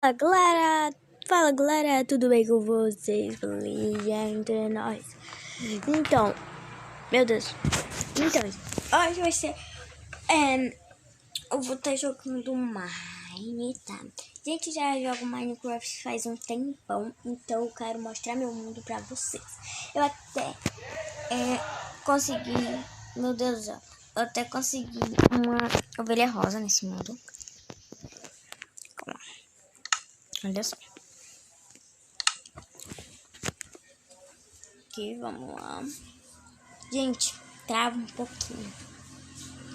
Fala galera, tudo bem com vocês? Beleza entre nós. Então, meu Deus. Então, hoje vai ser. Eu vou estar jogando Mine, tá? Gente, já jogo Minecraft faz um tempão, então eu quero mostrar meu mundo pra vocês. Eu até consegui. Meu Deus do céu, eu até consegui uma ovelha rosa nesse mundo. Calma. Olha só. Aqui, vamos lá. Gente, trava um pouquinho.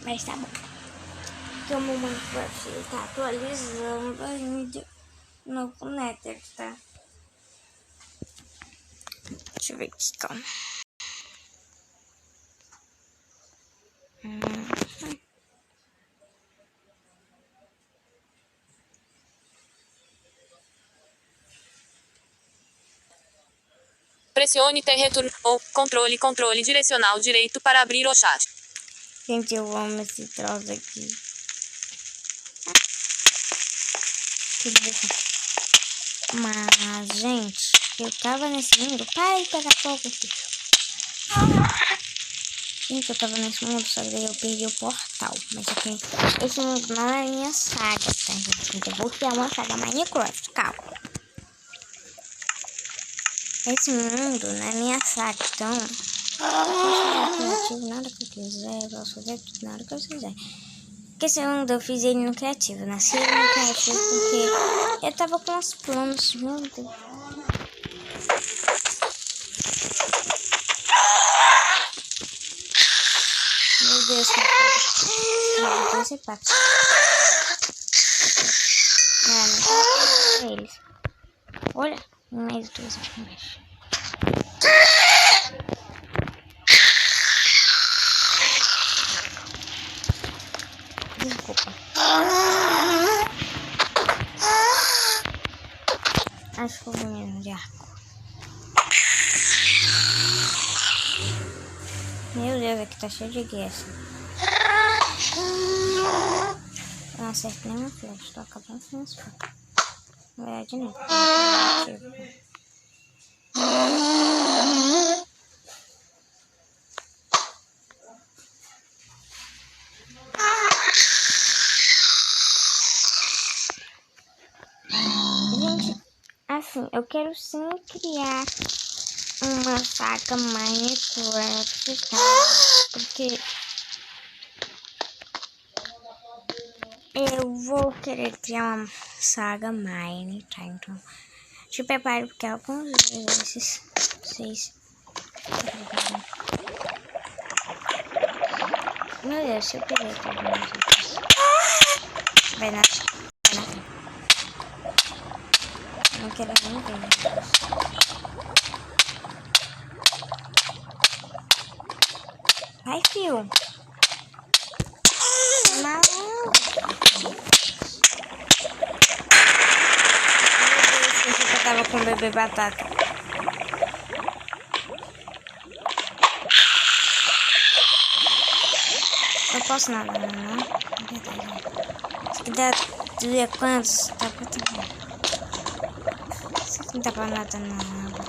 Mas tá bom. Porque o meu Minecraft tá atualizando ainda no Nether, tá? Deixa eu ver aqui, calma. Pressione T retorno ou controle direcional direito para abrir o chat. Gente, eu amo esse troço aqui. Que burro. Mas, gente, eu tava nesse mundo. Para de pegar fogo aqui. Gente, eu tava nesse mundo, só que daí eu perdi o portal. Mas aqui, esse mundo não é minha saga, tá, gente? Então eu vou criar uma saga Minecraft, calma. Esse mundo não é minha saga, então eu posso fazer criativo na hora que eu quiser, eu posso fazer tudo na hora que eu quiser. Porque esse mundo eu fiz ele no criativo, nasci ele no criativo porque eu tava com os planos, meu Deus. Meu Deus, que esse pato. Não eles. Olha, mais dois aqui embaixo. Desculpa. Acho que eu vou mesmo de arco. Meu Deus, aqui tá cheio de guerra. Eu não acerto nenhuma flecha, tô acabando com as flechas. Na verdade, não. Gente, assim, eu quero sim criar uma saga Minecraft, tá? Porque eu vou querer criar uma saga Mine, tá? Então, te prepare porque alguns vezes vocês... Meu Deus, se eu peguei tudo isso. Vai na... Não quero nem ver. Vai, fio. Não. Meu Deus, eu tava com o bebê batata. Eu posso nadar, não? É verdade. Se dá ver quantos, dá pra também. Não dá pra nadar na água.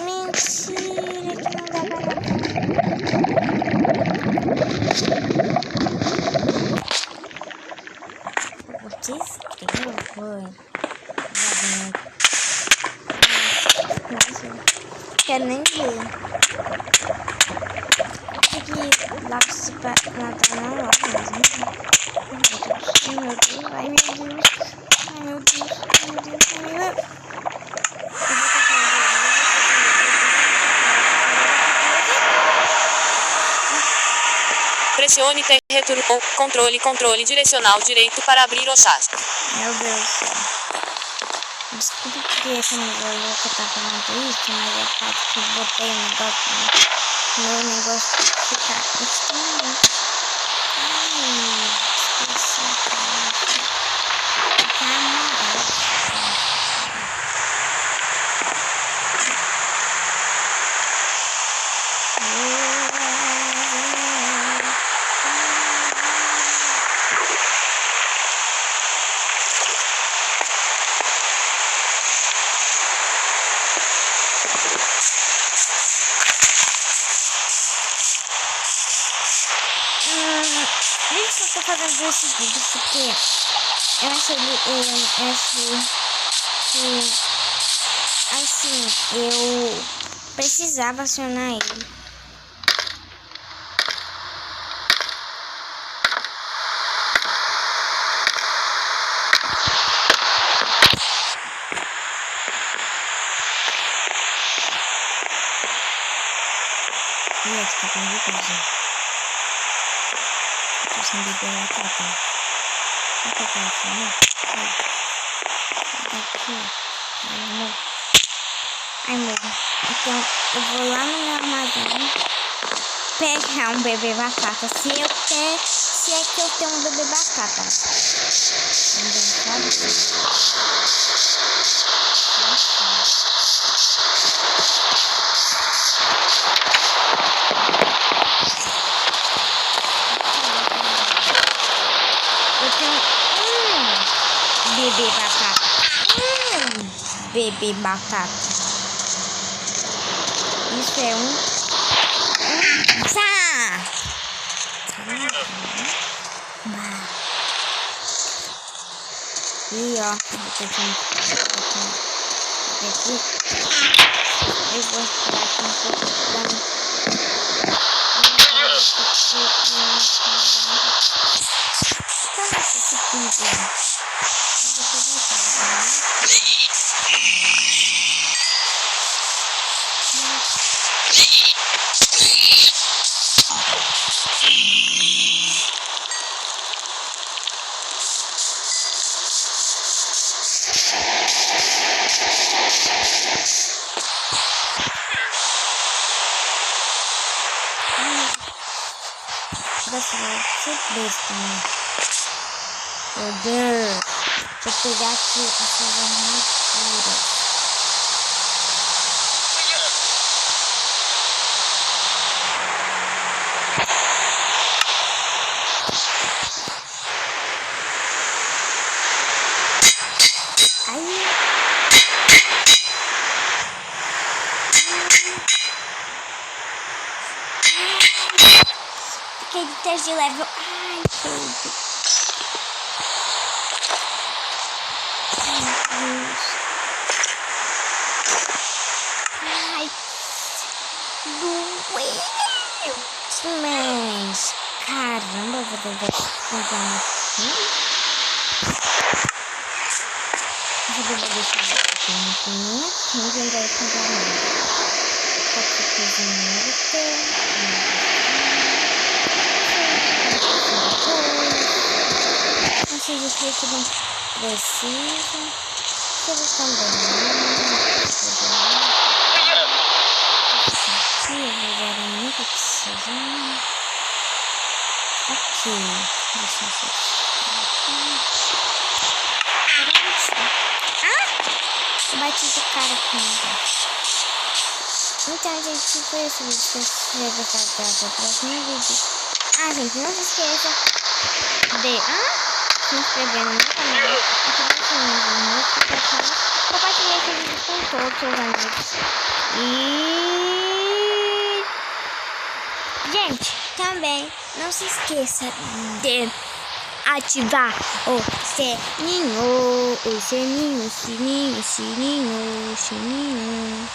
Mentira, que não dá pra nadar. O que escreveu foi... Quero nem ver. Tem que lá se nadar na hora mesmo. Ai meu Deus, ai meu Deus, ai meu Deus, ai meu Deus, ai meu Deus. Pressione T retorno ou controle direcional direito para abrir o chat. Meu Deus do céu. Desculpa porque essa mulher louca tá falando isso, mas é fato que eu botei o negócio, né? Meu negócio ficar estranho. Ai, esqueci a palavra. estou fazendo esse vídeo porque eu achei que assim, eu precisava acionar ele. E esse tá com coisa. Tô sem beber a capa. Será que eu quero filmar? Aqui. Ai, amor. Então, eu vou lá no meu armazém pegar um bebê batata. Se é que eu tenho um bebê batata. Ninguém sabe. Eu tenho bebê batata. Bebê batata. Isso é E ó, aqui. Eu vou esperar aqui um pouco. Esse pinto. Dessa vez ser besta, né? Meu Deus. Deixa eu pegar aqui essas armaduras. Aí. Fiquei de teste de level. Ai, baby. Ai, doeu. Mas, caramba, eu vou ter que comprar assim. Eu vou deixar aqui no cantinho. Ninguém vai comprar nada. Tá aqui cozinhando. Vocês que não precisam. Vocês também. Aqui, agora não tá precisando. Aqui. Deixa eu ver. Eu bati de cara aqui. Então, gente, foi esse vídeo. Se você gostar do próximo vídeo. Gente, não se esqueça de se inscrever no meu canal, ativar o sininho de notificações, compartilhar esse vídeo com todos os seus amigos. E gente, também não se esqueça de ativar o sininho,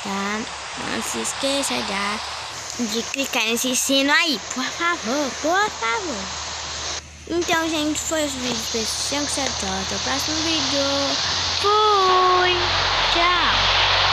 tá? Não se esqueça de clicar nesse sino aí, por favor. Então, gente, foi esse vídeo. Espero que você tenha gostado. Até o próximo vídeo. Fui! Tchau!